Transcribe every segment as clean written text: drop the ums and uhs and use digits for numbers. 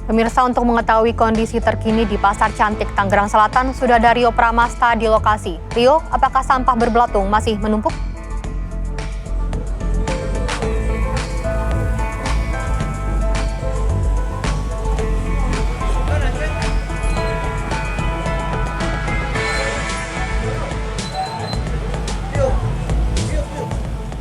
Pemirsa, untuk mengetahui kondisi terkini di Pasar Cantik, Tangerang Selatan, sudah ada Rio Pramasta di lokasi. Rio, apakah sampah berbelatung masih menumpuk?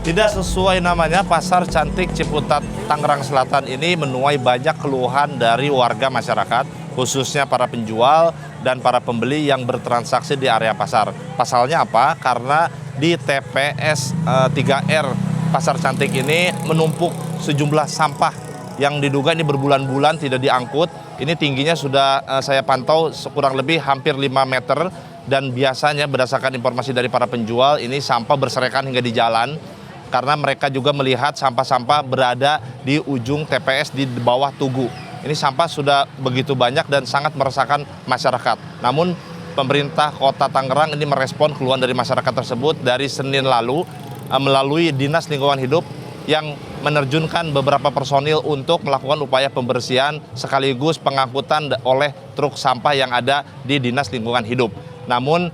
Tidak sesuai namanya, Pasar Cantik Ciputat Tangerang Selatan ini menuai banyak keluhan dari warga masyarakat, khususnya para penjual dan para pembeli yang bertransaksi di area pasar. Pasalnya apa? Karena di TPS 3R Pasar Cantik ini menumpuk sejumlah sampah yang diduga ini berbulan-bulan tidak diangkut. Ini tingginya sudah saya pantau kurang lebih hampir 5 meter, dan biasanya berdasarkan informasi dari para penjual ini sampah berserakan hingga di jalan. Karena mereka juga melihat sampah-sampah berada di ujung TPS di bawah Tugu. Ini sampah sudah begitu banyak dan sangat meresahkan masyarakat. Namun pemerintah Kota Tangerang ini merespon keluhan dari masyarakat tersebut dari Senin lalu melalui Dinas Lingkungan Hidup yang menerjunkan beberapa personil untuk melakukan upaya pembersihan sekaligus pengangkutan oleh truk sampah yang ada di Dinas Lingkungan Hidup. Namun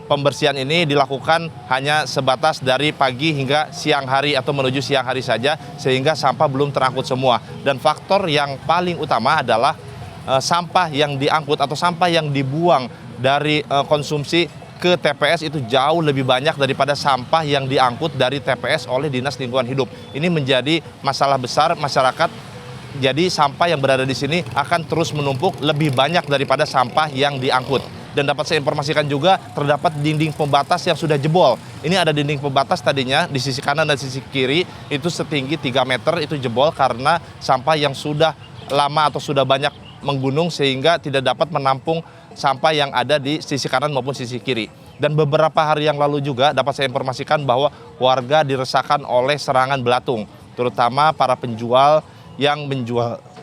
pembersihan ini dilakukan hanya sebatas dari pagi hingga siang hari atau menuju siang hari saja, sehingga sampah belum terangkut semua. Dan faktor yang paling utama adalah sampah yang diangkut atau sampah yang dibuang dari konsumsi ke TPS itu jauh lebih banyak daripada sampah yang diangkut dari TPS oleh Dinas Lingkungan Hidup. Ini menjadi masalah besar masyarakat. Jadi sampah yang berada di sini akan terus menumpuk lebih banyak daripada sampah yang diangkut. Dan dapat saya informasikan juga terdapat dinding pembatas yang sudah jebol. Ini ada dinding pembatas tadinya di sisi kanan dan sisi kiri itu setinggi 3 meter itu jebol karena sampah yang sudah lama atau sudah banyak menggunung sehingga tidak dapat menampung sampah yang ada di sisi kanan maupun sisi kiri. Dan beberapa hari yang lalu juga dapat saya informasikan bahwa warga diresahkan oleh serangan belatung, terutama para penjual yang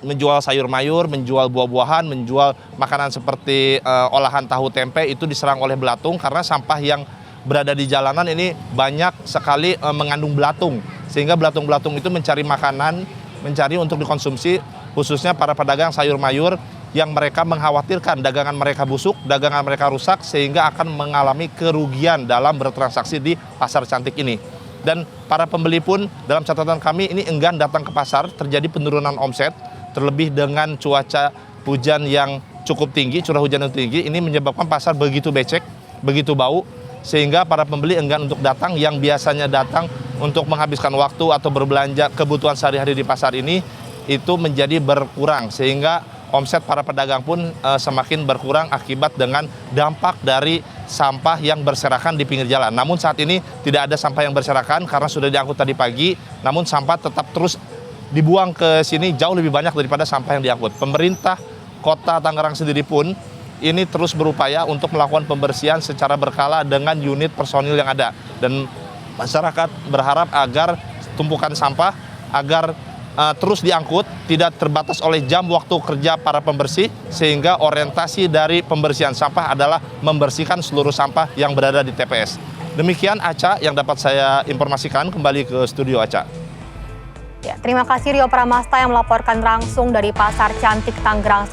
menjual sayur mayur, menjual buah-buahan, menjual makanan seperti olahan tahu tempe itu diserang oleh belatung karena sampah yang berada di jalanan ini banyak sekali mengandung belatung. Sehingga belatung-belatung itu mencari makanan, mencari untuk dikonsumsi, khususnya para pedagang sayur mayur yang mereka mengkhawatirkan dagangan mereka busuk, dagangan mereka rusak sehingga akan mengalami kerugian dalam bertransaksi di Pasar Cantik ini. Dan para pembeli pun dalam catatan kami ini enggan datang ke pasar, terjadi penurunan omset, terlebih dengan cuaca hujan yang cukup tinggi, curah hujan yang tinggi, ini menyebabkan pasar begitu becek, begitu bau, sehingga para pembeli enggan untuk datang, yang biasanya datang untuk menghabiskan waktu atau berbelanja kebutuhan sehari-hari di pasar ini, itu menjadi berkurang, sehingga omset para pedagang pun semakin berkurang akibat dengan dampak dari sampah yang berserakan di pinggir jalan. Namun saat ini tidak ada sampah yang berserakan karena sudah diangkut tadi pagi, namun sampah tetap terus dibuang ke sini jauh lebih banyak daripada sampah yang diangkut. Pemerintah Kota Tangerang sendiri pun ini terus berupaya untuk melakukan pembersihan secara berkala dengan unit personil yang ada. Dan masyarakat berharap agar tumpukan sampah agar terus diangkut, tidak terbatas oleh jam waktu kerja para pembersih, sehingga orientasi dari pembersihan sampah adalah membersihkan seluruh sampah yang berada di TPS. Demikian Aca yang dapat saya informasikan, kembali ke studio Aca. Ya, terima kasih Rio Pramasta yang melaporkan langsung dari Pasar Cantik Tangerang Selatan.